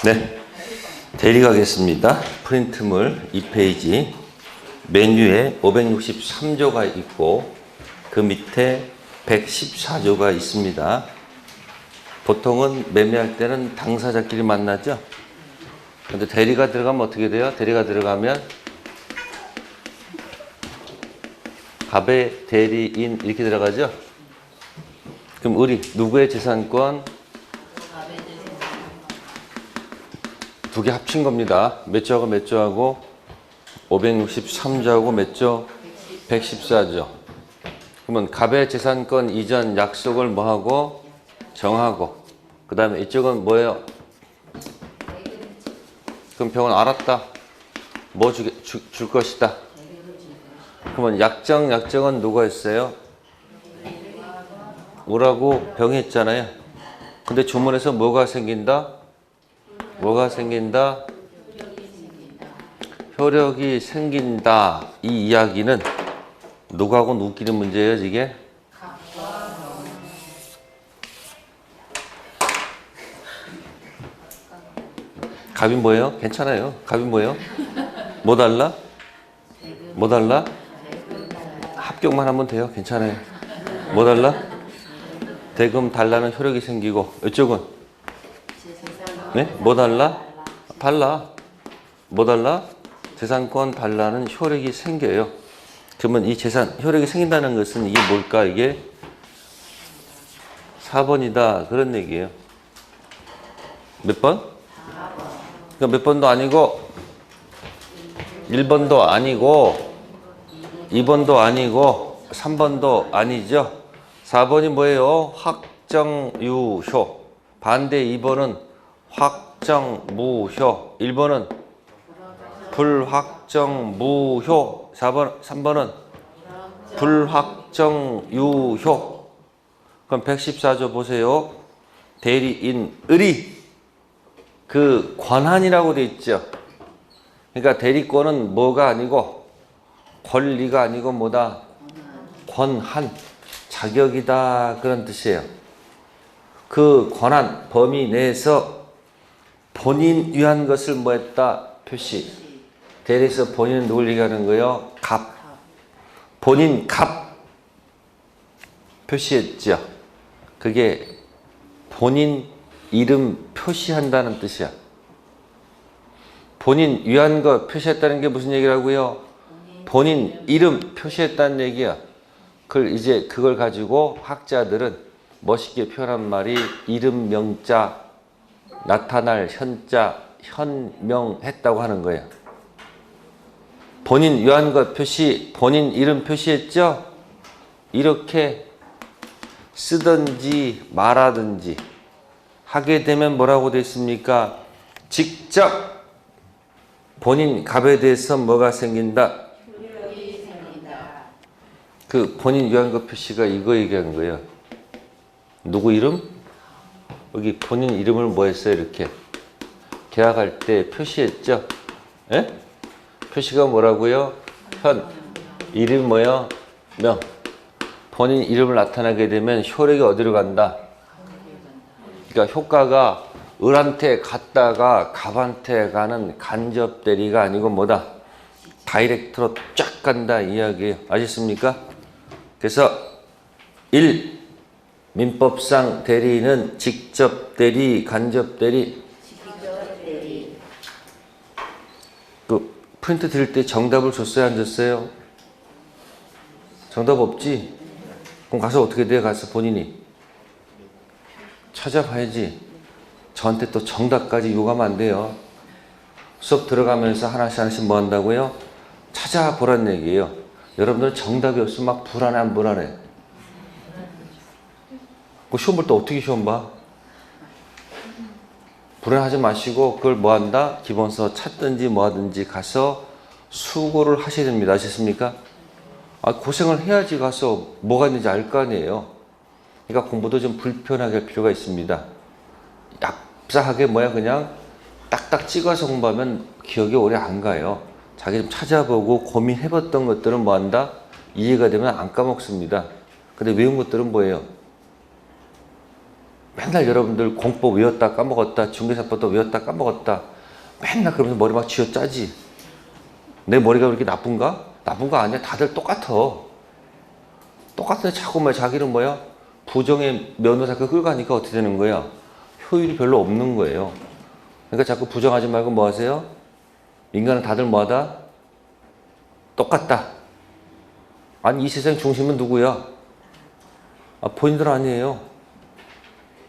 네, 대리 가겠습니다. 프린트물 2페이지 메뉴에 563조가 있고 그 밑에 114조가 있습니다. 보통은 매매할 때는 당사자끼리 만나죠. 근데 대리가 들어가면 어떻게 돼요? 대리가 들어가면 갑의 대리인 이렇게 들어가죠. 그럼 우리 누구의 재산권? 두 개 합친 겁니다. 몇 조하고 몇 조하고 563조하고 몇 조? 114조. 그러면 갑의 재산권 이전 약속을 뭐하고? 정하고. 그 다음에 이쪽은 뭐예요? 그럼 병원 알았다. 뭐 줄 것이다. 그러면 약정은 누가 했어요? 우라고 병이 했잖아요. 근데 주문에서 뭐가 생긴다? 뭐가 생긴다? 효력이 생긴다. 이 이야기는 누구하고 누구끼리 문제예요, 이게? 갑이 뭐예요? 괜찮아요. 갑이 뭐예요? 뭐 달라? 뭐 달라? 합격만 하면 돼요. 괜찮아요. 뭐 달라? 대금 달라는 효력이 생기고 이쪽은? 네? 뭐 달라? 달라. 뭐 달라? 재산권 달라는 효력이 생겨요. 그러면 이 재산 효력이 생긴다는 것은 이게 뭘까? 이게 4번이다. 그런 얘기예요. 몇 번? 그러니까 몇 번도 아니고 1번도 아니고 2번도 아니고 3번도 아니죠. 4번이 뭐예요? 확정유효. 반대 2번은 확정무효. 1번은 불확정무효. 3번은 불확정유효. 그럼 114조 보세요. 대리인의 그 권한이라고 돼 있죠. 그러니까 대리권은 뭐가 아니고 권리가 아니고 뭐다? 권한, 자격이다. 그런 뜻이에요. 그 권한 범위 내에서 본인 위한 것을 뭐 했다? 표시. 대리에서 본인은 누굴 얘기하는 거예요? 갑. 본인 갑 표시했죠. 그게 본인 이름 표시한다는 뜻이야. 본인 위한 것 표시했다는 게 무슨 얘기라고요? 본인 이름 표시했다는 얘기야. 그걸 가지고 학자들은 멋있게 표현한 말이 이름 명자, 나타날 현자, 현명했다고 하는 거예요. 본인 위한 것 표시, 본인 이름 표시했죠? 이렇게 쓰든지 말하든지 하게 되면 뭐라고 되어 있습니까? 직접 본인 갑에 대해서 뭐가 생긴다? 그 본인 위한 것 표시가 이거 얘기한 거예요. 누구 이름? 여기 본인 이름을 뭐 했어요? 이렇게 계약할 때 표시했죠? 예? 표시가 뭐라고요? 현. 이름 뭐요? 명. 본인 이름을 나타나게 되면 효력이 어디로 간다? 그러니까 효과가 을한테 갔다가 갑한테 가는 간접 대리가 아니고 뭐다? 다이렉트로 쫙 간다 이야기예요. 아셨습니까? 그래서 1. 민법상 대리는 직접 대리, 간접 대리. 그 프린트 드릴 때 정답을 줬어요, 안 줬어요? 정답 없지? 그럼 가서 어떻게 돼요? 가서 본인이 찾아봐야지. 저한테 또 정답까지 요구하면 안 돼요. 수업 들어가면서 하나씩 뭐 한다고요? 찾아보란 얘기예요. 여러분들 정답이 없으면 막 불안해, 안 불안해? 그 시험 볼 때 어떻게 시험 봐? 불안하지 마시고 그걸 뭐 한다? 기본서 찾든지 뭐 하든지 가서 수고를 하셔야 됩니다. 아셨습니까? 고생을 해야지 가서 뭐가 있는지 알 거 아니에요. 그러니까 공부도 좀 불편하게 할 필요가 있습니다. 얍사하게 그냥 딱딱 찍어서 공부하면 기억이 오래 안 가요. 자기 좀 찾아보고 고민해봤던 것들은 뭐 한다? 이해가 되면 안 까먹습니다. 근데 외운 것들은 뭐예요? 맨날 여러분들 공법 외웠다 까먹었다, 중개사법도 외웠다 까먹었다, 맨날 그러면서 머리 막 쥐어짜지. 내 머리가 그렇게 나쁜가? 나쁜 거 아니야. 다들 똑같아. 똑같은데 자꾸 뭐 자기는 뭐야? 부정의 면허사건 끌고 가니까 어떻게 되는 거야? 효율이 별로 없는 거예요. 그러니까 자꾸 부정하지 말고 뭐 하세요? 인간은 다들 뭐하다? 똑같다. 아니 이 세상 중심은 누구야? 본인들 아니에요.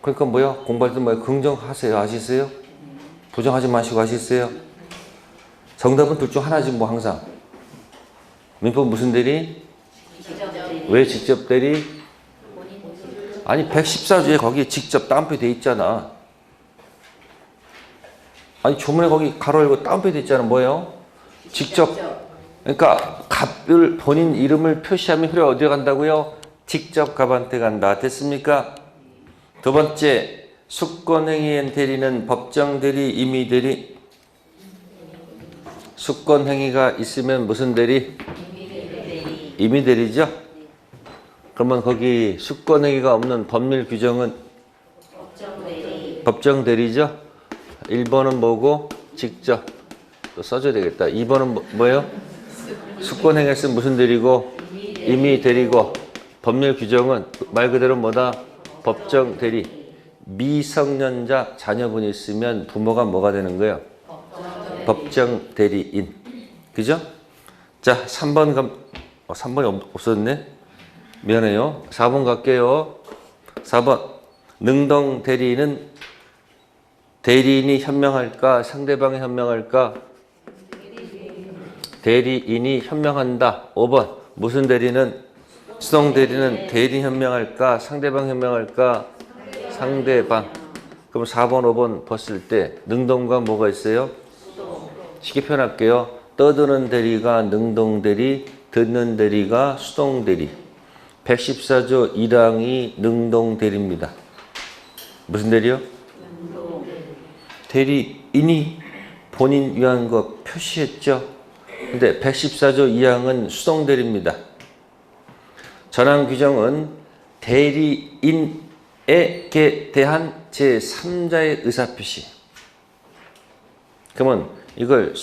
그러니까 뭐야? 공부할 때 뭐야? 긍정하세요. 아시세요? 부정하지 마시고 아시세요? 정답은 둘 중 하나지 뭐 항상. 민법 무슨 대리? 왜 직접 대리? 아니 114조에 거기 직접 따옴표 돼 있잖아. 아니 조문에 거기 가로 열고 따옴표 돼 있잖아. 뭐예요? 직접. 그러니까 값을 본인 이름을 표시하면 효력 어디에 간다고요? 직접 값한테 간다. 됐습니까? 두 번째, 수권행위엔 대리는 법정대리, 임의대리. 수권행위가 있으면 무슨 대리? 임의대리죠? 그러면 거기 수권행위가 없는 법률 규정은? 법정대리죠? 1번은 뭐고? 직접. 또 써줘야 되겠다. 2번은 뭐예요? 수권행위 했으면 무슨 대리고? 임의대리고. 법률 규정은 말 그대로 뭐다? 법정대리. 미성년자 자녀분이 있으면 부모가 뭐가 되는 거예요? 법정대리인. 그죠? 자, 3번 3번이 없었네. 미안해요. 4번 갈게요. 4번. 능동대리인은 대리인이 현명할까? 상대방이 현명할까? 대리인이 현명한다. 5번. 무슨 대리는? 수동대리는 대리인 현명할까? 상대방 현명할까? 상대방. 그럼 4번, 5번 봤을 때 능동과 뭐가 있어요? 쉽게 표현할게요. 떠드는 대리가 능동대리, 듣는 대리가 수동대리. 114조 1항이 능동대리입니다. 무슨 대리요? 대리인이 본인 위한 거 표시했죠. 근데 114조 2항은 수동대리입니다. 전항 규정은 대리인에게 대한 제3자의 의사표시. 그러면 이걸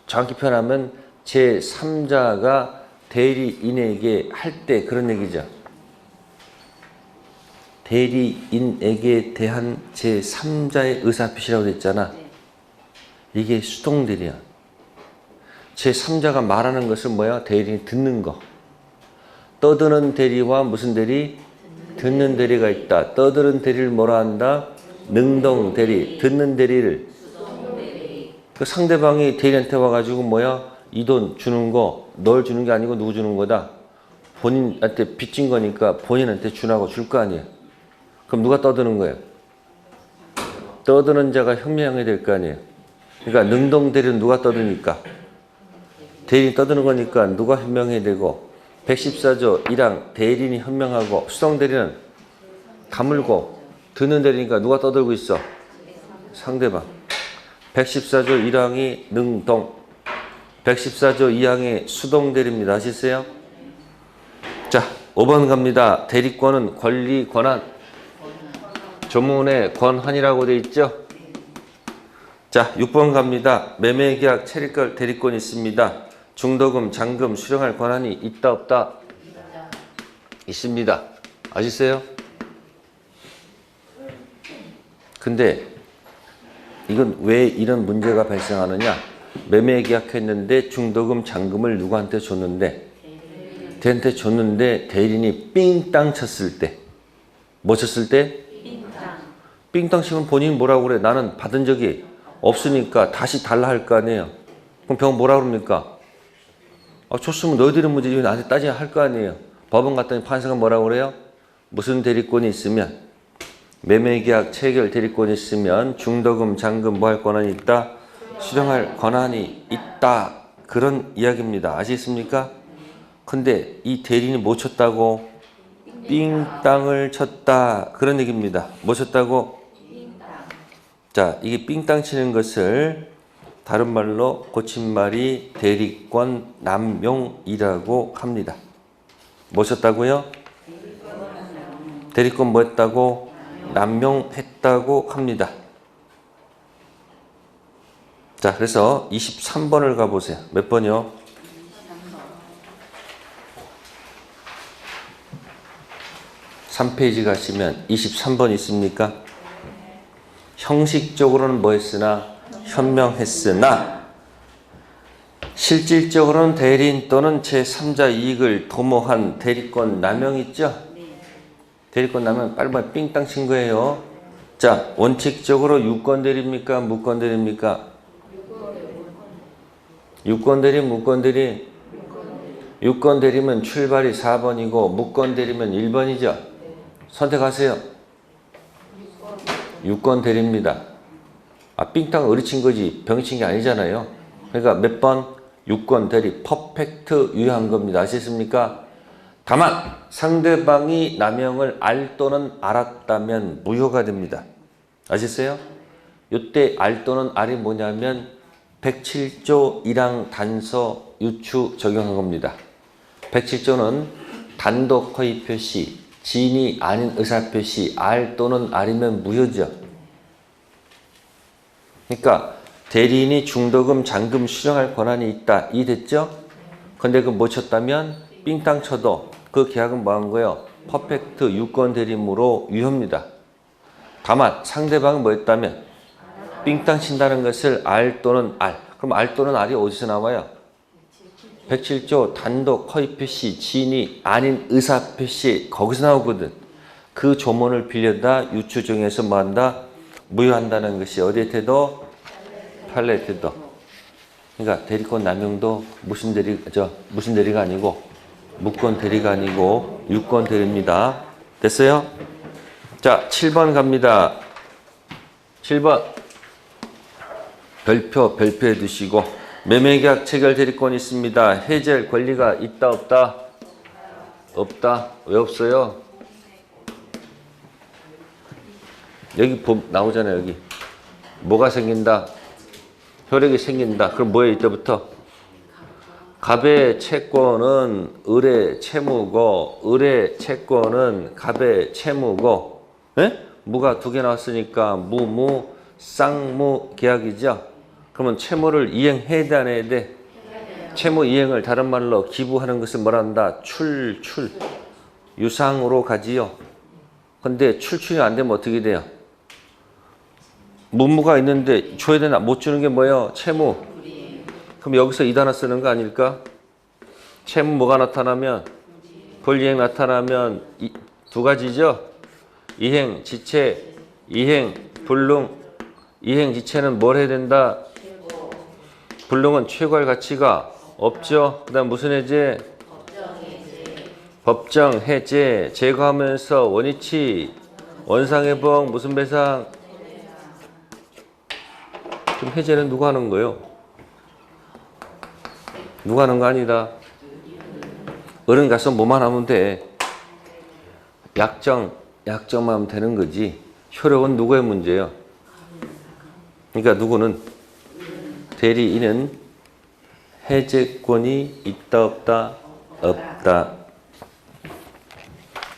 정확히 표현하면 제3자가 대리인에게 할 때 그런 얘기죠. 대리인에게 대한 제3자의 의사표시라고 했잖아. 이게 수동대리야. 제3자가 말하는 것은 뭐야? 대리인이 듣는 거. 떠드는 대리와 무슨 대리? 듣는 대리가 있다. 떠드는 대리를 뭐라 한다? 능동대리. 듣는 대리를. 그 상대방이 대리한테 와가지고 뭐야? 이 돈 주는 거, 널 주는 게 아니고 누구 주는 거다? 본인한테 빚진 거니까 본인한테 주라고 줄 거 아니에요. 그럼 누가 떠드는 거예요? 떠드는 자가 현명해야 될 거 아니에요. 그러니까 능동대리는 누가 떠드니까? 대리인이 떠드는 거니까 누가 현명해야 되고, 114조 1항 대리인이 현명하고, 수동대리는 가물고, 듣는 대리니까 누가 떠들고 있어? 상대방. 114조 1항이 능동, 114조 2항이 수동대리입니다. 아시세요? 자, 5번 갑니다. 대리권은 권리, 권한. 조문에 권한이라고 되어 있죠? 자, 6번 갑니다. 매매계약 체리권 대리권이 있습니다. 중도금, 잔금 수령할 권한이 있다, 없다? 있습니다. 아시세요? 근데 이건 왜 이런 문제가 발생하느냐? 매매계약했는데 중도금, 잔금을 누구한테 줬는데, 대한테 줬는데 대리인이 삥땅 쳤을 때, 뭐 쳤을 때? 삥땅 치면 본인이 뭐라고 그래? 나는 받은 적이 없으니까 다시 달라 할 거 아니에요. 그럼 병원 뭐라 그럽니까? 줬으면 너희들은 문제지 왜 나한테 따져야 할 거 아니에요. 법원 갔더니 판사가 뭐라고 그래요? 무슨 대리권이 있으면, 매매계약 체결 대리권이 있으면 중도금, 잔금 뭐 할 권한이 있다? 수령할 권한이 있다. 그런 이야기입니다. 아시겠습니까? 근데 이 대리인이 뭐 쳤다고? 삥땅을 쳤다. 그런 얘기입니다. 뭐 쳤다고? 자, 이게 삥땅 치는 것을 다른 말로 고친 말이 대리권 남용이라고 합니다. 뭐 쳤다고요? 대리권 뭐 했다고? 남용했다고 합니다. 자, 그래서 23번을 가보세요. 몇 번이요? 3페이지 가시면 23번 있습니까? 형식적으로는 뭐 했으나? 현명했으나 실질적으로는 대리인 또는 제3자 이익을 도모한 대리권 남용 있죠? 대리권 남용 빨리 삥땅 친 거예요. 자, 원칙적으로 유권 대리입니까? 무권 대리입니까? 유권 대리, 무권 대리? 유권 대리면 출발이 4번이고 무권 대리면 1번이죠? 선택하세요. 유권 대리입니다. 아, 삥땅 어리친 거지 병이 친 게 아니잖아요. 그러니까 몇 번? 유권 대리 퍼펙트 유효한 겁니다. 아시겠습니까? 다만 상대방이 남용을 알 또는 알았다면 무효가 됩니다. 아셨어요? 이때 알 또는 알이 뭐냐면 107조 1항 단서 유추 적용한 겁니다. 107조는 단독 허위 표시, 지인이 아닌 의사 표시, 알 또는 알이면 무효죠. 그러니까 대리인이 중도금, 잔금 수령할 권한이 있다. 이해됐죠? 근데 그 못 쳤다면 삥땅 쳐도 그 계약은 뭐 한 거예요? 퍼펙트 유권 대리무로 유효입니다. 다만 상대방은 뭐 했다면 삥땅 친다는 것을 알 또는 알. 그럼 알 또는 알이 어디서 나와요? 107조 단독 허위 표시, 지인이 아닌 의사 표시 거기서 나오거든. 그 조문을 빌려다 유추정에서 뭐 한다? 무효한다는 것이 어디에 태도? 판례 태도. 그러니까 대리권 남용도 무슨 대리가 아니고 무권 대리가 아니고 유권 대리입니다. 됐어요? 자, 7번 갑니다. 7번. 별표해 두시고 매매계약 체결 대리권이 있습니다. 해제할 권리가 있다 없다? 없다. 왜 없어요? 여기 나오잖아요. 여기 뭐가 생긴다? 효력이 생긴다. 그럼 뭐예요? 이때부터 갑의 채권은 을의 채무고 을의 채권은 갑의 채무고, 에? 무가 두 개 나왔으니까 무무 쌍무 계약이죠. 그러면 채무를 이행해야 돼 안 해야 돼? 채무 이행을 다른 말로 기부하는 것을 뭐라 한다? 유상으로 가지요. 근데 출출이 안 되면 어떻게 돼요? 무무가 있는데 줘야 되나? 못 주는 게 뭐예요? 채무. 그럼 여기서 이 단어 쓰는 거 아닐까? 채무 뭐가 나타나면? 불이행 나타나면 두 가지죠? 이행, 지체, 이행, 불능. 이행, 지체는 뭘 해야 된다? 불능은 최고할 가치가 없죠. 그 다음 무슨 해제? 법정 해제. 제거하면서 원위치, 원상회복, 무슨 배상? 그럼 해제는 누가 하는 거예요? 누가 하는 거 아니다. 어른 가서 뭐만 하면 돼. 약정만 하면 되는 거지. 효력은 누구의 문제예요? 그러니까 누구는? 대리인은 해제권이 있다 없다? 없다.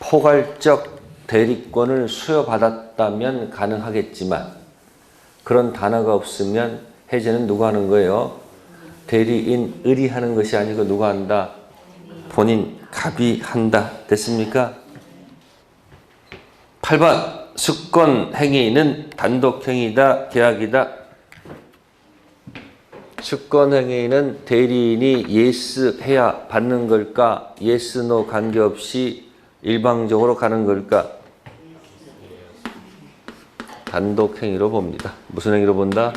포괄적 대리권을 수여받았다면 가능하겠지만 그런 단어가 없으면 해제는 누가 하는 거예요? 대리인을이 하는 것이 아니고 누가 한다? 본인 갑이 한다. 됐습니까? 8번 수권 행위는 단독 행위다, 계약이다. 수권 행위는 대리인이 예스 해야 받는 걸까? 예스 노 관계없이 일방적으로 가는 걸까? 단독 행위로 봅니다. 무슨 행위로 본다?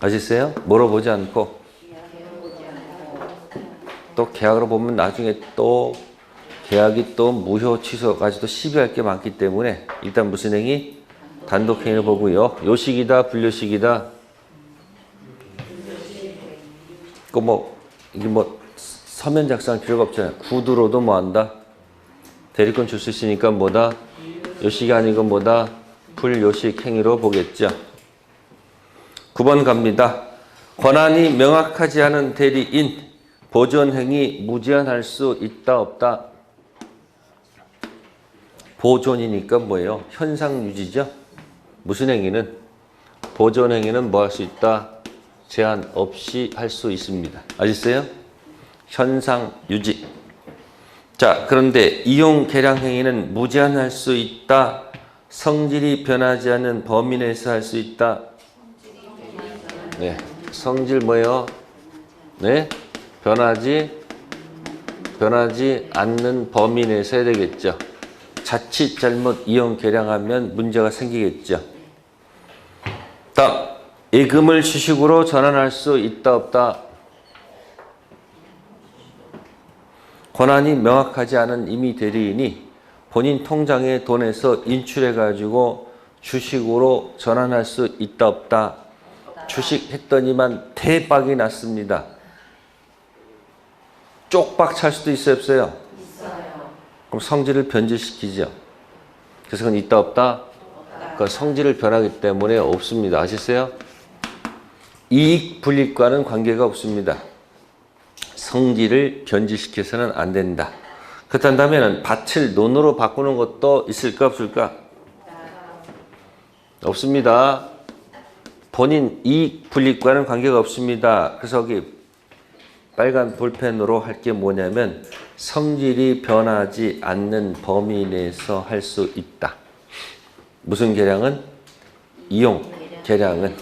아시겠어요? 뭐로 보지 않고 또 계약으로 보면 나중에 또 계약이 또 무효 취소까지도 시비할 게 많기 때문에 일단 무슨 행위? 단독 행위로 보고요. 요식이다, 불요식이다. 이게 서면 작성할 필요가 없잖아요. 구두로도 뭐 한다? 대리권 줄 수 있으니까 뭐다? 요식이 아니고 뭐다? 불요식 행위로 보겠죠. 9번 갑니다. 권한이 명확하지 않은 대리인 보존 행위 무제한할 수 있다 없다? 보존이니까 뭐예요? 현상 유지죠. 무슨 행위는? 보존 행위는 뭐 할 수 있다? 제한 없이 할 수 있습니다. 아셨어요? 현상 유지. 자, 그런데 이용 계량 행위는 무제한할 수 있다. 성질이 변하지 않는 범위 내에서 할 수 있다. 네, 성질 뭐예요? 네, 변하지 않는 범위 내에서 해야 되겠죠. 자칫 잘못 이용 계량하면 문제가 생기겠죠. 다음, 예금을 주식으로 전환할 수 있다 없다. 권한이 명확하지 않은 임의 대리인이 본인 통장에 돈에서 인출해가지고 주식으로 전환할 수 있다 없다. 주식했더니만 대박이 났습니다. 쪽박 찰 수도 있어요 없어요? 있어요. 그럼 성질을 변질시키죠. 그래서 그건 있다 없다? 그 성질을 변하기 때문에 없습니다. 아셨어요? 이익 불이익과는 관계가 없습니다. 성질을 변질시켜서는 안 된다. 그렇다면 밭을 논으로 바꾸는 것도 있을까 없을까? 없습니다. 본인 이익 불이익과는 관계가 없습니다. 그래서 여기 빨간 볼펜으로 할 게 뭐냐면 성질이 변하지 않는 범위 내에서 할 수 있다. 무슨 계량은? 이용 계량은.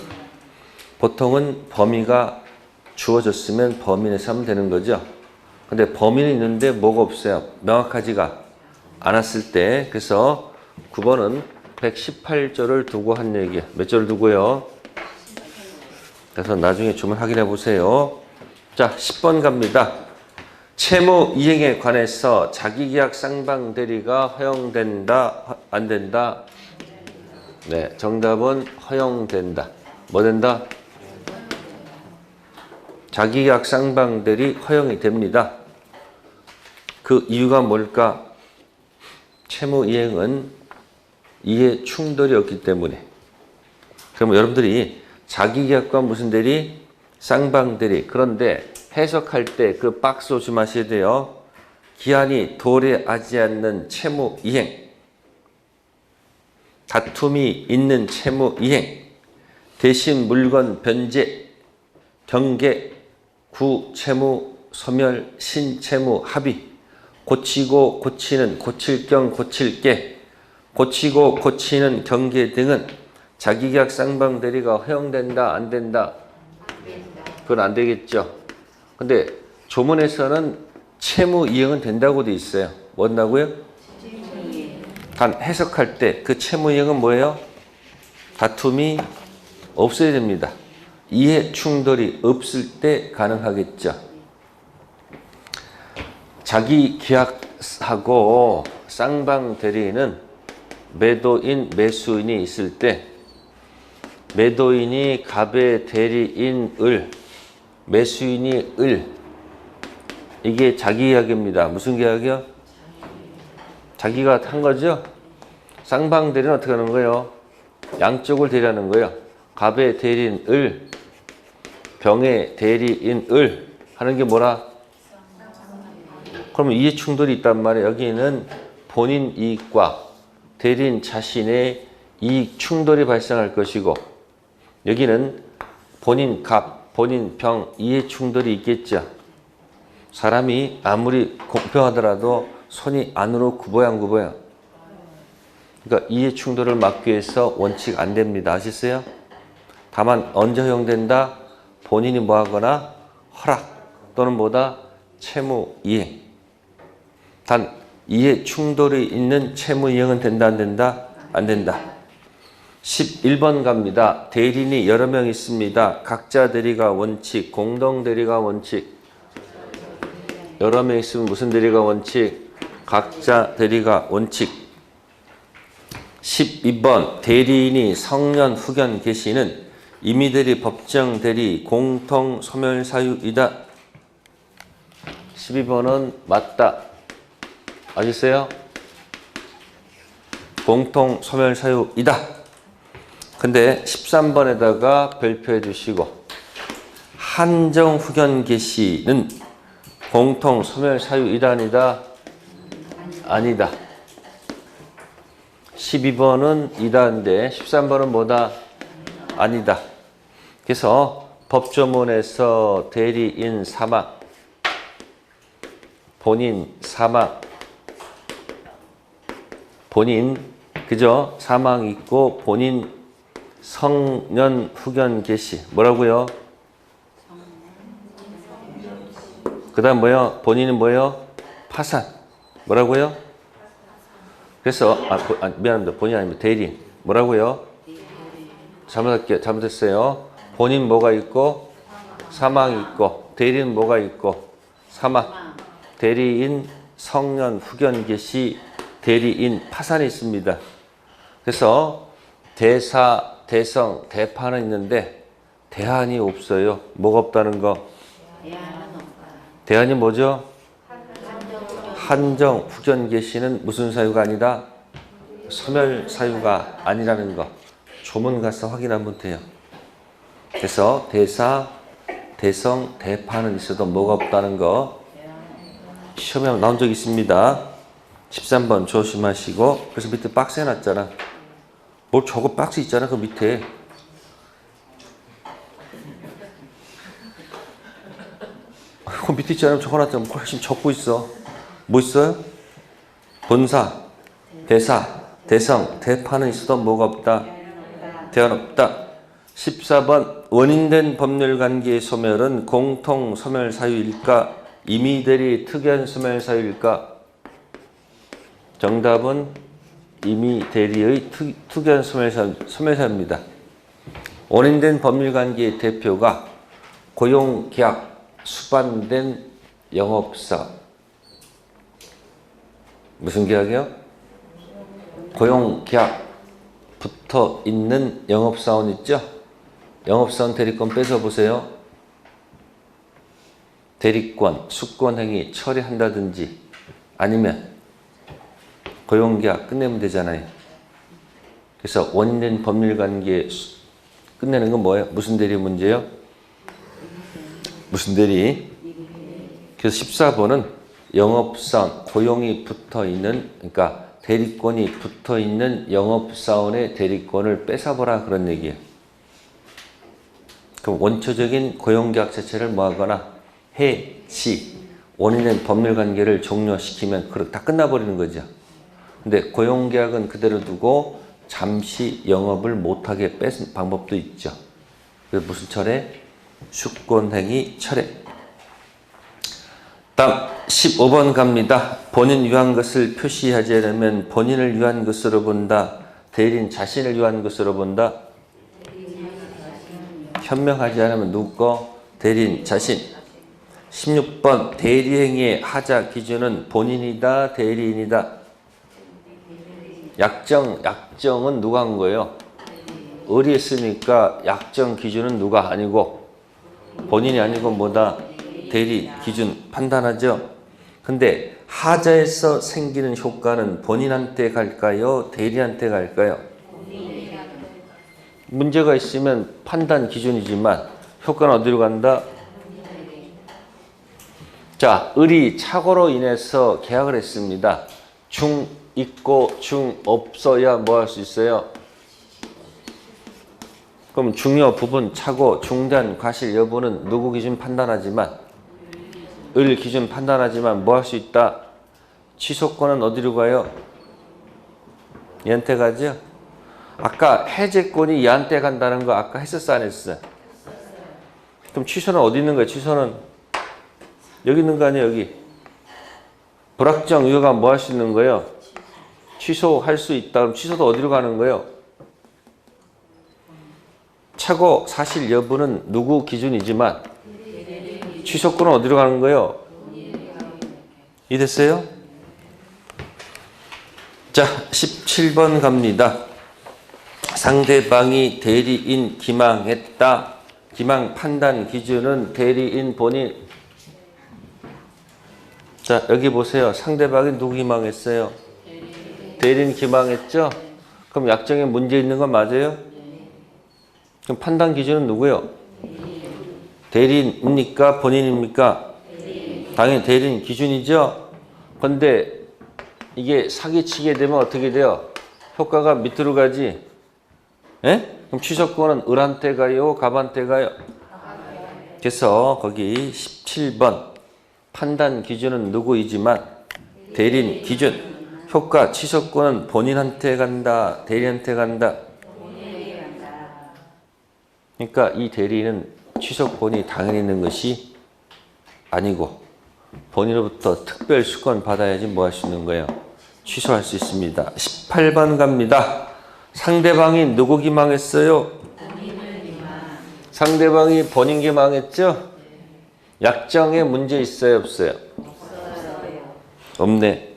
보통은 범위가 주어졌으면 범위 내에서 하면 되는 거죠. 근데 범위는 있는데 뭐가 없어요. 명확하지가 않았을 때. 그래서 9번은 118조를 두고 한 얘기예요. 몇 조를 두고요? 그래서 나중에 주문 확인해 보세요. 자, 10번 갑니다. 채무 이행에 관해서 자기계약 쌍방 대리가 허용된다, 안 된다? 네, 정답은 허용된다. 뭐 된다? 자기계약 쌍방 대리 허용이 됩니다. 그 이유가 뭘까? 채무 이행은 이해 충돌이 없기 때문에. 그러면 여러분들이 자기계약과 무슨 대리? 쌍방 대리. 그런데 해석할 때 그 박스 조심하셔야 돼요. 기한이 도래하지 않는 채무 이행, 다툼이 있는 채무 이행, 대신 물건 변제, 경계, 구채무, 소멸, 신채무 합의, 고치고 고치는, 고칠경 고칠게, 고치고 고치는 경계 등은 자기계약 쌍방 대리가 허용된다 안 된다? 그건 안 되겠죠. 근데 조문에서는 채무 이행은 된다고 돼 있어요. 뭐라고요? 단 해석할 때 그 채무 이행은 뭐예요? 다툼이 없어야 됩니다. 이해 충돌이 없을 때 가능하겠죠. 자기 계약하고 쌍방 대리인은 매도인, 매수인이 있을 때 매도인이 갑의 대리인을, 매수인이 을, 이게 자기 계약입니다. 무슨 계약이요? 자기가 한 거죠? 쌍방 대리는 어떻게 하는 거예요? 양쪽을 대리하는 거예요. 갑의 대리인 을, 병의 대리인 을 하는 게 뭐라? 그러면 이해 충돌이 있단 말이에요. 여기는 본인 이익과 대리인 자신의 이익 충돌이 발생할 것이고, 여기는 본인 갑, 본인 병 이해 충돌이 있겠죠. 사람이 아무리 공평하더라도 손이 안으로 굽어야 안 굽어요. 그러니까 이해 충돌을 막기 위해서 원칙 안 됩니다. 아셨어요? 다만 언제 허용된다? 본인이 뭐 하거나 허락 또는 뭐다? 채무 이행. 단 이해 충돌이 있는 채무 이행은 된다 안 된다? 안 된다. 11번 갑니다. 대리인이 여러 명 있습니다. 각자 대리가 원칙, 공동 대리가 원칙. 여러 명 있으면 무슨 대리가 원칙? 각자 대리가 원칙. 12번 대리인이 성년 후견 개시는 임의대리, 법정대리, 공통 소멸 사유이다. 12번은 맞다. 아셨어요? 공통 소멸 사유이다. 근데 13번에다가 별표해 주시고, 한정 후견 개시는 공통 소멸 사유이다 아니다? 아니다. 12번은 이다인데 13번은 뭐다? 아니다. 그래서 법조문에서 대리인 사망, 본인 사망, 본인 그죠? 사망 있고 본인 성년 후견 개시 뭐라고요? 그 다음 뭐요? 본인은 뭐요? 파산 뭐라고요? 그래서 미안합니다. 본인 아닙니다. 대리인 뭐라고요? 잘못했어요. 본인 뭐가 있고 사망이 있고 대리인 뭐가 있고 사망 대리인 성년 후견 개시 대리인 파산이 있습니다. 그래서 대사, 대성, 대파는 있는데 대안이 없어요. 뭐가 없다는 거? 대안이 뭐죠? 한정, 후견 개시는 무슨 사유가 아니다? 소멸 사유가 아니라는 거. 조문 가서 확인하면 돼요. 그래서 대사, 대성, 대파는 있어도 뭐가 없다는 거. 시험에 나온 적 있습니다. 13번 조심하시고. 그래서 밑에 박스 해놨잖아. 뭘 저거 박스 있잖아 그 밑에. 그 밑에 있잖아 적어놨잖아. 뭘 지금 적고 있어. 뭐 있어요? 본사, 대사, 대성, 대파는 있어도 뭐가 없다? 대안 없다. 14번 원인된 법률관계의 소멸은 공통 소멸 사유일까? 임의대리 특이한 소멸 사유일까? 정답은 임의대리의 특이한 소멸 사유입니다. 원인된 법률관계의 대표가 고용계약 수반된 영업사업. 무슨 계약이요? 고용계약 붙어 있는 영업사원 있죠? 영업사원 대리권 뺏어보세요. 대리권, 수권행위 처리한다든지 아니면 고용계약 끝내면 되잖아요. 그래서 원인된 법률관계 끝내는 건 뭐예요? 무슨 대리 문제요? 무슨 대리? 그래서 14번은 영업사원, 고용이 붙어있는 그러니까 대리권이 붙어있는 영업사원의 대리권을 뺏어보라 그런 얘기예요. 그럼 원초적인 고용계약 자체를 뭐하거나 해지, 원인된 법률관계를 종료시키면 다 끝나버리는 거죠. 근데 고용계약은 그대로 두고 잠시 영업을 못하게 뺏은 방법도 있죠. 그래서 무슨 철회? 수권행위 철회. 다음 15번 갑니다. 본인 위한 것을 표시하지 않으면 본인을 위한 것으로 본다. 대리인 자신을 위한 것으로 본다. 현명하지 않으면 누구 거? 대리인 자신. 16번 대리행위의 하자 기준은 본인이다. 대리인이다. 약정은 누가 한 거예요? 의리했으니까 약정 기준은 누가 아니고 본인이 아니고 뭐다? 대리 기준 판단하죠. 근데 하자에서 생기는 효과는 본인한테 갈까요? 대리한테 갈까요? 문제가 있으면 판단 기준이지만 효과는 어디로 간다? 자, 을이 착오로 인해서 계약을 했습니다. 중 있고 중 없어야 뭐 할 수 있어요? 그럼 중요 부분 착오 중단 과실 여부는 누구 기준 판단하지만 을 기준 판단하지만 뭐 할 수 있다? 취소권은 어디로 가요? 얘한테 가죠? 아까 해제권이 얘한테 간다는 거 아까 했었어 안 했어? 그럼 취소는 어디 있는 거야? 취소는 여기 있는 거 아니에요? 여기 불확정 의혹가 뭐 할 수 있는 거예요? 취소할 수 있다. 그럼 취소도 어디로 가는 거예요? 착오 사실 여부는 누구 기준이지만 취소권은 어디로 가는 거예요? 이해됐어요? 자, 17번 갑니다. 상대방이 대리인 기망했다. 기망 판단 기준은 대리인 본인. 자, 여기 보세요. 상대방이 누구 기망했어요? 대리인 기망했죠? 그럼 약정에 문제 있는 건 맞아요? 그럼 판단 기준은 누구예요? 대리인입니까? 본인입니까? 당연히 대리인 기준이죠? 근데 이게 사기치게 되면 어떻게 돼요? 효과가 밑으로 가지. 예? 그럼 취소권은 을한테 가요? 갑한테 가요? 그래서 거기 17번 판단 기준은 누구이지만 대리인 기준. 효과 취소권은 본인한테 간다? 대리한테 간다? 그러니까 이 대리인은 취소권이 당연히 있는 것이 아니고 본인으로부터 특별 수권 받아야지 뭐 할 수 있는 거예요? 취소할 수 있습니다. 18번 갑니다. 상대방이 누구 기망했어요? 상대방이 본인 기망했죠? 약정에 문제 있어요? 없어요? 없네.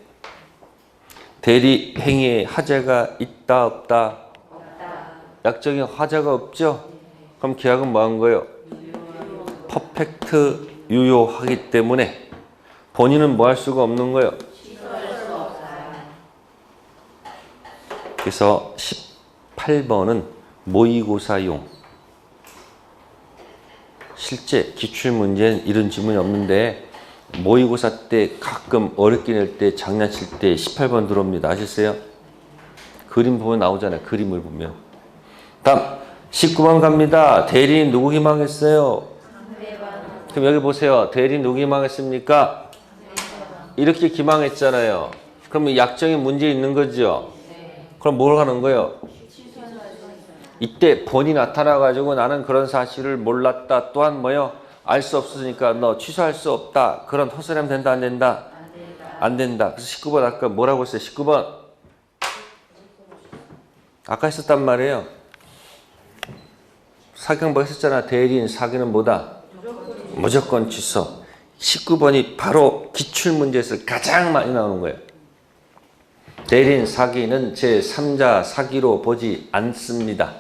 대리 행위에 하자가 있다 없다? 약정에 하자가 없죠? 그럼 계약은 뭐 한 거예요? 퍼펙트 유효하기 때문에 본인은 뭐 할 수가 없는 거예요? 그래서 18번은 모의고사용. 실제 기출문제는 이런 지문이 없는데 모의고사 때 가끔 어렵게 낼 때 장난칠 때 18번 들어옵니다. 아셨어요? 그림 보면 나오잖아요. 그림을 보면. 다음 19번 갑니다. 대리인 누구 기망했어요? 그럼 여기 보세요. 대리인 누구 기망했습니까? 이렇게 기망했잖아요. 그러면 약정에 문제 있는 거죠? 그럼 뭘 하는 거예요? 이때 본이 나타나가지고 나는 그런 사실을 몰랐다. 또한 뭐요? 알 수 없으니까 너 취소할 수 없다. 그런 헛소리하면 된다, 안 된다? 안 된다. 그래서 19번 아까 뭐라고 했어요? 19번. 아까 했었단 말이에요. 사경법 했었잖아. 대리인 사기는 뭐다? 무조건 취소. 19번이 바로 기출문제에서 가장 많이 나오는 거예요. 대리인 사기는 제3자 사기로 보지 않습니다.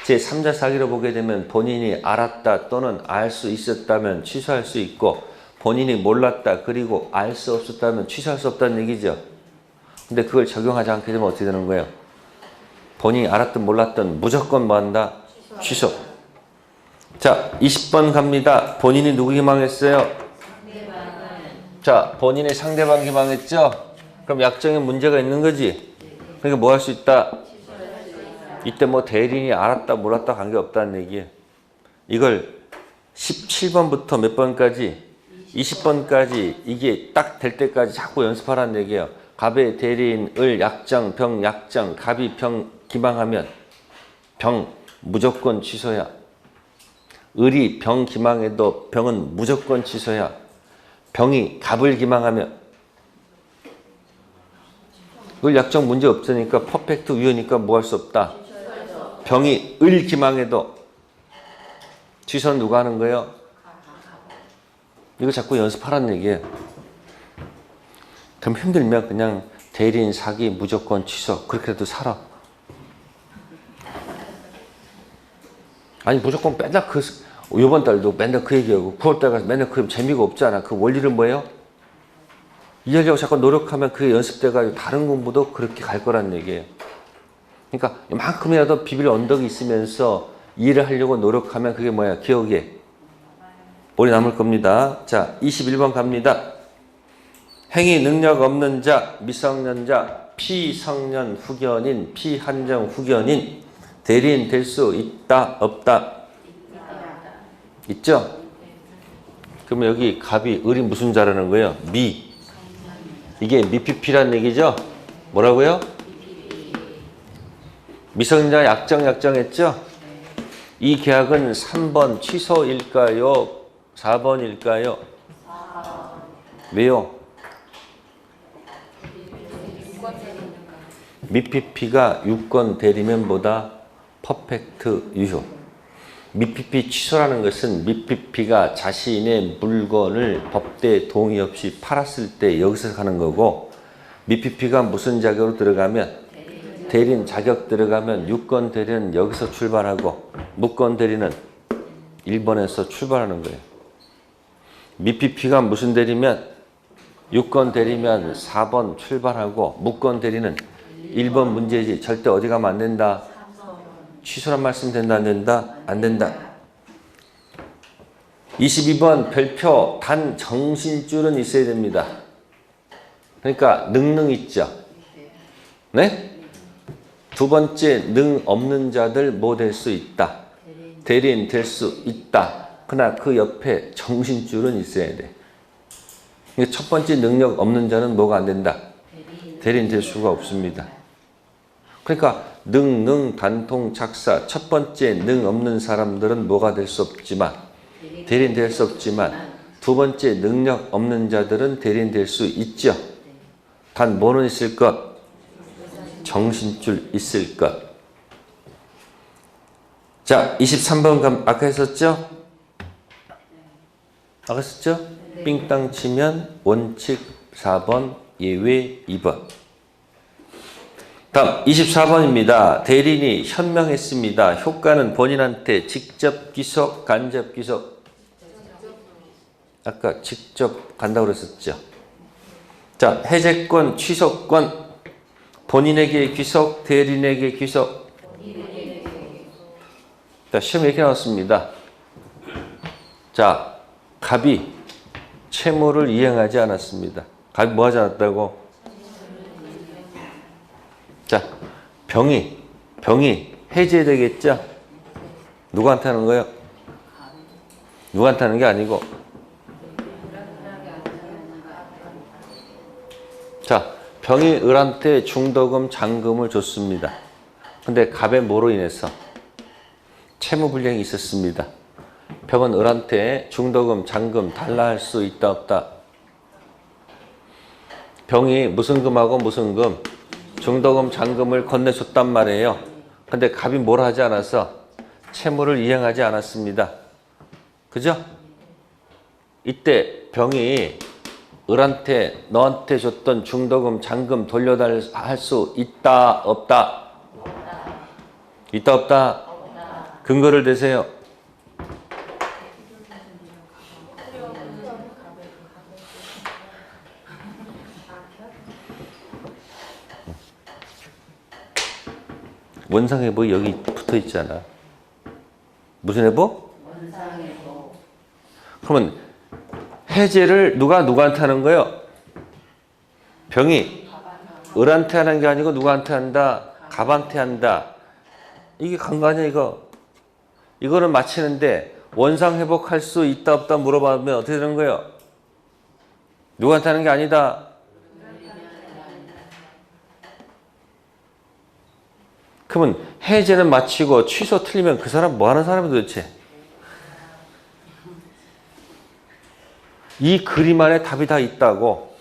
제3자 사기로 보게 되면 본인이 알았다 또는 알 수 있었다면 취소할 수 있고 본인이 몰랐다 그리고 알 수 없었다면 취소할 수 없다는 얘기죠. 근데 그걸 적용하지 않게 되면 어떻게 되는 거예요? 본인이 알았든 몰랐든 무조건 뭐 한다? 취소. 자, 20번 갑니다. 본인이 누구 기망했어요? 자, 본인이 상대방 기망했죠? 그럼 약정에 문제가 있는 거지? 그러니까 뭐 할 수 있다? 이때 뭐 대리인이 알았다 몰랐다 관계없다는 얘기예요. 이걸 17번부터 몇 번까지? 20번까지 이게 딱 될 때까지 자꾸 연습하라는 얘기예요. 갑의 대리인, 을 약정, 병 약정, 갑이 병 기망하면 병 무조건 취소야. 을이 병 기망해도 병은 무조건 취소야. 병이 갑을 기망하면 을 약정 문제 없으니까 퍼펙트 유효니까 뭐 할 수 없다. 병이 을 기망해도 취소는 누가 하는 거예요? 이거 자꾸 연습하라는 얘기예요. 그럼 힘들면 그냥 대리인 사기 무조건 취소 그렇게라도 살아. 아니 무조건 맨날 이번 달도 맨날 그 얘기하고 9월달 가서 맨날 그 재미가 없잖아. 그 원리는 뭐예요? 이해하려고 자꾸 노력하면 그게 연습돼가지고 다른 공부도 그렇게 갈 거라는 얘기예요. 그러니까 이만큼이라도 비빌 언덕이 있으면서 이해를 하려고 노력하면 그게 뭐야? 기억에 오래 남을 겁니다. 자, 21번 갑니다. 행위 능력 없는 자, 미성년자, 피성년 후견인, 피한정 후견인, 대리인 될 수 있다, 없다? 있죠? 그러면 여기 갑이, 을이 무슨 자라는 거예요? 미. 이게 미피피란 얘기죠? 뭐라고요? 미성년자 약정했죠? 이 계약은 3번 취소일까요? 4번일까요? 왜요? 미피피가 유권 대리면보다 퍼펙트 유효. 미피피 취소라는 것은 미피피가 자신의 물건을 법대 동의 없이 팔았을 때 여기서 하는 거고, 미피피가 무슨 자격으로 들어가면 대리인 자격 들어가면 유권 대리는 여기서 출발하고 무권 대리는 1번에서 출발하는 거예요. 미피피가 무슨 대리면 유권 대리면 4번 출발하고 무권 대리는 1번 문제지. 절대 어디 가면 안 된다. 취소란 말씀 된다 안 된다? 안 된다. 22번 별표 단 정신줄은 있어야 됩니다. 그러니까 능능 있죠. 네? 두 번째, 능 없는 자들 뭐 될 수 있다. 대리인 될 수 있다. 그러나 그 옆에 정신줄은 있어야 돼. 첫 번째 능력 없는 자는 뭐가 안 된다. 대리인 될 수가 없습니다. 그러니까 능, 단통, 작사 첫 번째 능 없는 사람들은 뭐가 될 수 없지만 대리인 될 수 없지만 두 번째 능력 없는 자들은 대리인 될 수 있죠. 단 뭐는 있을 것? 정신줄 있을 것. 자, 23번 아까 했었죠? 아까 했었죠? 삥땅 치면 원칙 4번, 예외 2번. 다음 24번입니다. 대리인이 현명했습니다. 효과는 본인한테 직접 귀속, 간접 귀속. 아까 직접 간다고 그랬었죠. 자, 해제권, 취소권, 본인에게 귀속, 대리인에게 귀속. 자, 시험에 이렇게 나왔습니다. 자, 갑이 채무를 이행하지 않았습니다. 갑이 뭐 하지 않았다고? 자, 병이 해제되겠죠? 누구한테 하는 거예요? 누구한테 하는 게 아니고. 자, 병이 을한테 중도금, 잔금을 줬습니다. 근데 갑의 뭐로 인해서? 채무불이행이 있었습니다. 병은 을한테 중도금, 잔금 달라 할 수 있다 없다? 병이 무슨 금하고 무슨 금? 중도금, 잔금을 건네줬단 말이에요. 근데 갑이 뭘 하지 않아서 채무를 이행하지 않았습니다. 그죠? 이때 병이 을한테 너한테 줬던 중도금, 잔금 돌려달 할 수 있다 없다? 있다 없다? 근거를 대세요. 원상회복 여기 붙어 있잖아. 무슨 회복? 원상회복. 그러면 해제를 누구한테 하는 거예요? 병이 을한테 하는 게 아니고 누구한테 한다? 갑한테 한다. 이게 간거 아니야 이거? 이거는 마치는데 원상회복할 수 있다 없다 물어보면 어떻게 되는 거예요? 누구한테 하는 게 아니다. 그러면 해제는 마치고 취소 틀리면 그 사람 뭐 하는 사람이 도대체? 이 그림 안에 답이 다 있다고.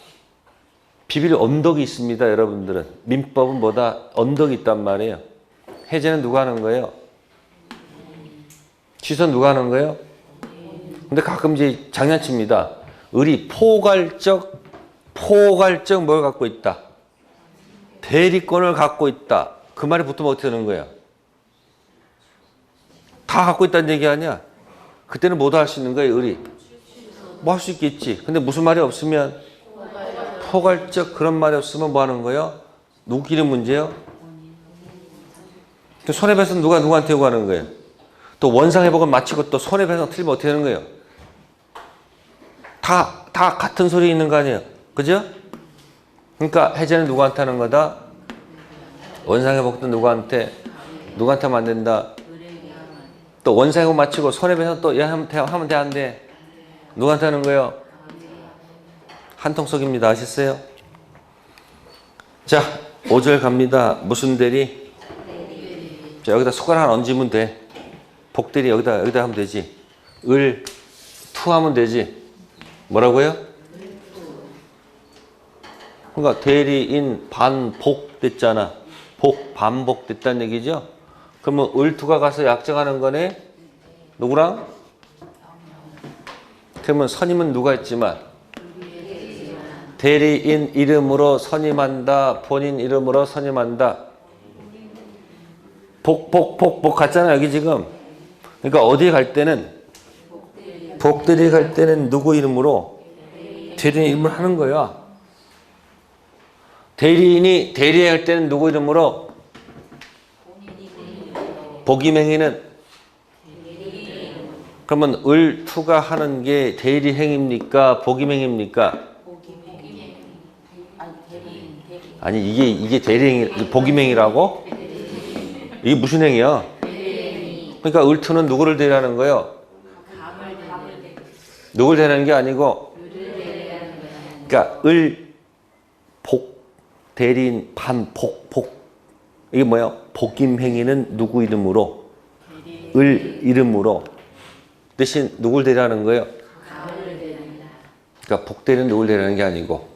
비빌 언덕이 있습니다, 여러분들은. 민법은 뭐다? 언덕이 있단 말이에요. 해제는 누가 하는 거예요? 취소는 누가 하는 거예요? 근데 가끔 이제 장난칩니다. 을이 포괄적 뭘 갖고 있다? 대리권을 갖고 있다. 그 말이 붙으면 어떻게 되는 거예요? 다 갖고 있다는 얘기 아니야? 그때는 뭐도 할 수 있는 거예요, 을이? 뭐 할 수 있겠지. 근데 무슨 말이 없으면? 포괄적 그런 말이 없으면 뭐 하는 거예요? 누구끼리 문제예요? 손해배상 누구한테 요구하는 거예요? 또 원상회복은 마치고 또 손해배상 틀리면 어떻게 되는 거예요? 다 같은 소리 있는 거 아니에요? 그죠? 그러니까 해제는 누구한테 하는 거다? 원상회복도 누구한테 하면 안 된다? 또 원상회복 마치고 손해배상 또 하면 돼, 안 돼? 누구한테 하는 거예요? 한통속입니다. 아셨어요? 자, 5절 갑니다. 무슨 대리? 자, 여기다 숟가락 하나 얹으면 돼. 복대리 여기다 하면 되지. 투 하면 되지. 뭐라고요? 그러니까 대리인 반복 됐잖아. 반복 됐다는 얘기죠? 그러면 을투가 가서 약정하는 거네? 누구랑? 그러면 선임은 누가 했지만? 대리인 이름으로 선임한다. 본인 이름으로 선임한다. 복 갔잖아 여기 지금. 그러니까 어디 갈 때는 복대리 갈 때는 누구 이름으로? 대리인 이름을 하는 거야. 대리인이 대리할 때는 누구 이름으로? 복임행위는? 그러면 을투가 하는 게 대리행입니까? 복임행입니까? 아니 이게 대리행이 복임행이라고? 이게 무슨 행위야? 그러니까 을투는 누구를 대리하는 거예요? 누굴 대리하는 게 아니고, 그러니까 을, 복, 대리인, 반, 복, 복. 이게 뭐야? 복임 행위는 누구 이름으로? 을 이름으로. 대신 누굴 대리하는 거예요? 그러니까 복 대리는 누굴 대리하는 게 아니고,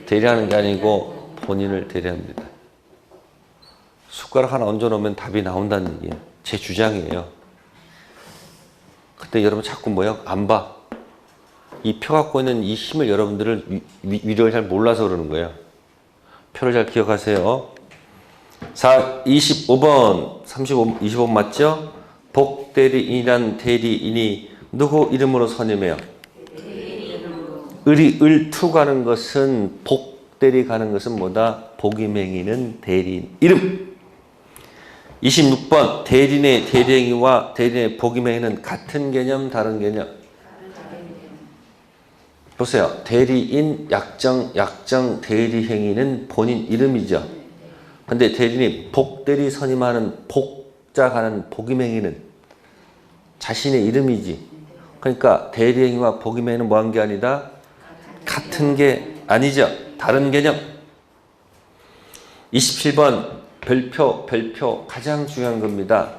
대리하는 게 아니고 본인을 대리합니다. 숟가락 하나 얹어놓으면 답이 나온다는 얘기예요. 제 주장이에요. 그때 여러분 자꾸 뭐요? 안 봐. 이 표 갖고 있는 이 힘을 여러분들을 위력을 잘 몰라서 그러는 거예요. 표를 잘 기억하세요. 25번, 25번 맞죠? 복대리인이란 대리인이 누구 이름으로 선임해요? 을투 가는 것은 복대리 가는 것은 뭐다? 복임행위는 대리인 이름. 26번 대리인의 대리행위와 대리인의 복임행위는 같은 개념 다른 개념? 보세요. 대리인 약정 대리행위는 본인 이름이죠. 근데 대리인이 복대리 선임하는 복자 가는 복임행위는 자신의 이름이지. 그러니까 대리행위와 복임행위는 뭐한 게 아니다? 같은 게 아니죠. 다른 개념. 27번 별표 가장 중요한 겁니다.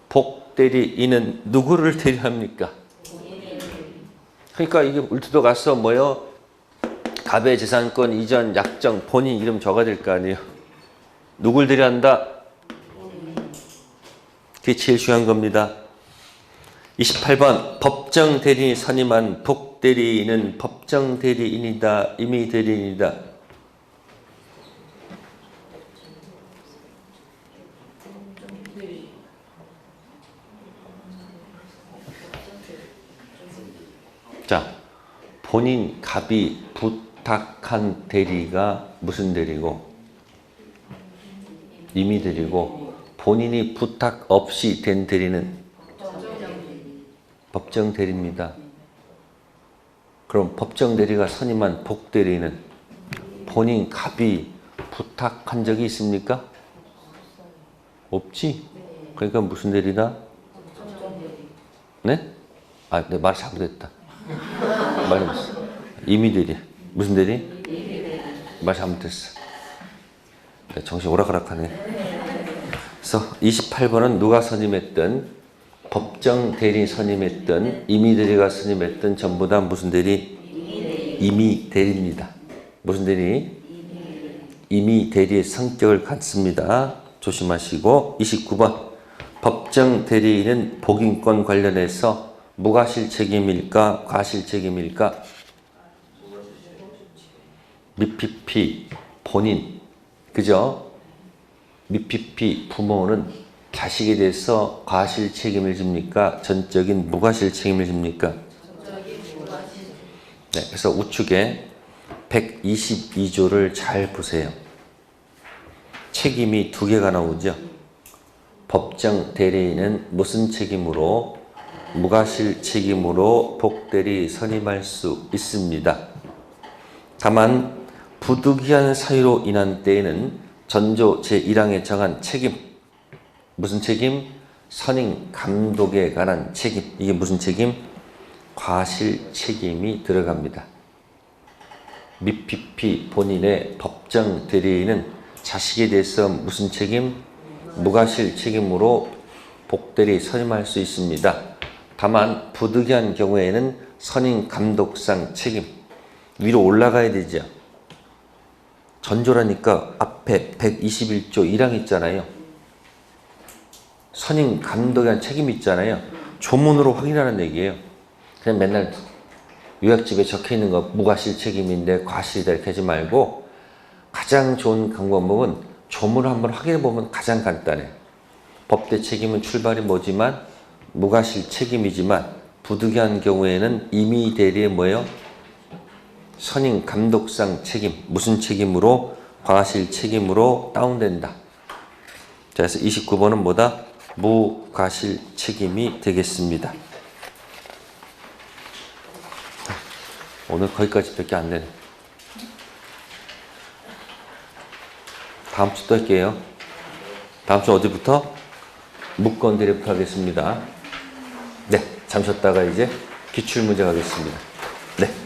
복대리인은 누구를 대리합니까? 그러니까 이게 을투도 가서 뭐요? 갑의 재산권 이전 약정 본인 이름 적어야 될 거 아니에요. 누굴 대리한다? 그게 제일 중요한 겁니다. 28번 법정 대리인이 선임한 복대리인은 법정 대리인이다, 임의 대리인이다. 자, 본인 갑이 부탁한 대리가 무슨 대리고? 임의 대리고, 본인이 부탁 없이 된 대리는 법정 대리입니다. 그럼 법정 대리가 선임한 복대리는 본인 갑이 부탁한 적이 있습니까? 없지. 그러니까 무슨 대리다? 네? 아, 내 말 잘못했다. 말 잘못했어. 임의 대리. 무슨 대리? 말 잘못했어. 정신 오락가락하네. 그래서 28번은 누가 선임했든 법정 대리 선임했던 임의 대리가 선임했던 전부 다 무슨 대리? 임의 대리입니다. 무슨 대리? 임의 대리의 성격을 갖습니다. 조심하시고 29번 법정 대리인은 복인권 관련해서 무과실 책임일까? 과실 책임일까? 미피피 본인 그죠? 미피피 부모는 자식에 대해서 과실 책임을 집니까? 전적인 무과실 책임을 집니까? 네, 그래서 우측에 122조를 잘 보세요. 책임이 두 개가 나오죠. 법정 대리인은 무슨 책임으로? 무과실 책임으로 복대리 선임할 수 있습니다. 다만 부득이한 사유로 인한 때에는 전조 제1항에 정한 책임 무슨 책임? 선임 감독에 관한 책임. 이게 무슨 책임? 과실 책임이 들어갑니다. 미피피 본인의 법정 대리인은 자식에 대해서 무슨 책임? 무과실 책임으로 복대리 선임할 수 있습니다. 다만 부득이한 경우에는 선임 감독상 책임. 위로 올라가야 되죠. 전조라니까 앞에 121조 1항 있잖아요. 선임 감독에 대한 책임이 있잖아요. 조문으로 확인하는 얘기예요. 그냥 맨날 요약집에 적혀있는 거 무과실 책임인데 과실이다 이렇게 하지 말고 가장 좋은 방법은 조문을 한번 확인해 보면 가장 간단해. 법대 책임은 출발이 뭐지만 무과실 책임이지만 부득이한 경우에는 임의 대리의 뭐예요? 선임 감독상 책임 무슨 책임으로? 과실 책임으로 다운된다. 자, 그래서 29번은 뭐다? 무과실 책임이 되겠습니다. 오늘 거기까지밖에 안 되네. 다음 주 또 할게요. 다음 주 어디부터? 묶건 드리프트 하겠습니다. 네, 잠 쉬었다가 이제 기출문제 가겠습니다. 네.